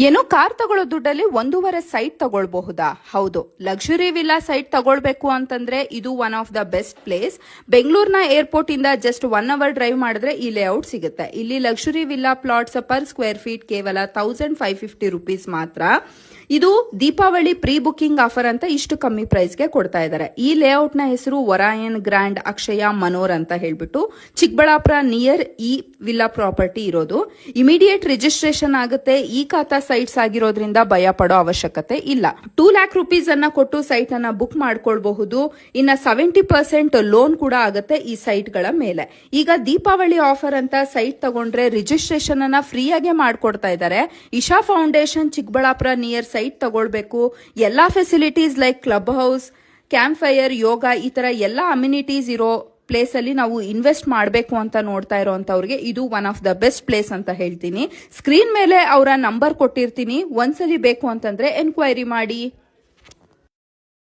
ಏನೋ ಕಾರ್ ತಗೊಳ್ಳೋ ದುಡ್ಡಲ್ಲಿ 1.5 ಸೈಟ್ ತಗೊಳ್ಬಹುದಾ? ಹೌದು. ಲಕ್ಸುರಿ ವಿಲ್ಲಾ ಸೈಟ್ ತಗೊಳ್ಬೇಕು ಅಂತಂದ್ರೆ ಇದು one of the best place. ಬೆಂಗಳೂರಿನ ಏರ್ಪೋರ್ಟ್ ಇಂದ ಜಸ್ಟ್ 1 ಅವರ್ ಡ್ರೈವ್ ಮಾಡಿದ್ರೆ ಈ ಲೇಔಟ್ ಸಿಗುತ್ತೆ. ಇಲ್ಲಿ luxury villa plots per square feet ಕೇವಲ 1550 ರುಪೀಸ್ ಮಾತ್ರ. ಇದು ದೀಪಾವಳಿ ಪ್ರೀ ಬುಕಿಂಗ್ ಆಫರ್ ಅಂತ ಇಷ್ಟು ಕಮ್ಮಿ ಪ್ರೈಸ್ಗೆ ಕೊಡ್ತಾ ಇದ್ದಾರೆ. ಈ ಲೇಔಟ್ ನ ಹೆಸರು ಒರಾಯನ್ ಗ್ರ್ಯಾಂಡ್ ಅಕ್ಷಯ ಮನೋರ್ ಅಂತ ಹೇಳ್ಬಿಟ್ಟು ಚಿಕ್ಕಬಳ್ಳಾಪುರ ನಿಯರ್ ಈ ವಿಲ್ಲಾ ಪ್ರಾಪರ್ಟಿ ಇರೋದು. ಇಮಿಡಿಯೇಟ್ ರಿಜಿಸ್ಟ್ರೇಷನ್ ಆಗುತ್ತೆ. ಈ ಖಾತಾ ಸೈಟ್ಸ್ ಆಗಿರೋದ್ರಿಂದ ಭಯ ಪಡೋ ಅವಶ್ಯಕತೆ ಇಲ್ಲ. 2 ಲ್ಯಾಕ್ ರುಪೀಸ್ ಅನ್ನ ಕೊಟ್ಟು ಸೈಟ್ ಅನ್ನ ಬುಕ್ ಮಾಡ್ಕೊಳ್ಬಹುದು. ಇನ್ನ 70% ಲೋನ್ ಕೂಡ ಆಗುತ್ತೆ ಈ ಸೈಟ್ ಗಳ ಮೇಲೆ. ಈಗ ದೀಪಾವಳಿ ಆಫರ್ ಅಂತ ಸೈಟ್ ತಗೊಂಡ್ರೆ ರಿಜಿಸ್ಟ್ರೇಷನ್ ಅನ್ನ ಫ್ರೀಯಾಗೆ ಮಾಡ್ಕೊಡ್ತಾ ಇದ್ದಾರೆ. Isha foundation Chikkaballapur near site ತಗೊಳ್ಬೇಕು. ಎಲ್ಲಾ facilities like club house, camp fire, yoga ಈ ತರ ಎಲ್ಲಾ ಅಮ್ಯುನಿಟೀಸ್ ಇರೋ ಪ್ಲೇಸ್ ಅಲ್ಲಿ ನಾವು ಇನ್ವೆಸ್ಟ್ ಮಾಡಬೇಕು ಅಂತ ನೋಡ್ತಾ ಇರೋಂತವ್ರಿಗೆ ಇದು one of the best place ಅಂತ ಹೇಳ್ತೀನಿ. ಸ್ಕ್ರೀನ್ ಮೇಲೆ ಅವರ ನಂಬರ್ ಕೊಟ್ಟಿರ್ತೀನಿ. ಒಂದ್ಸಲಿ ಬೇಕು ಅಂತಂದ್ರೆ ಎನ್ಕ್ವೈರಿ ಮಾಡಿ.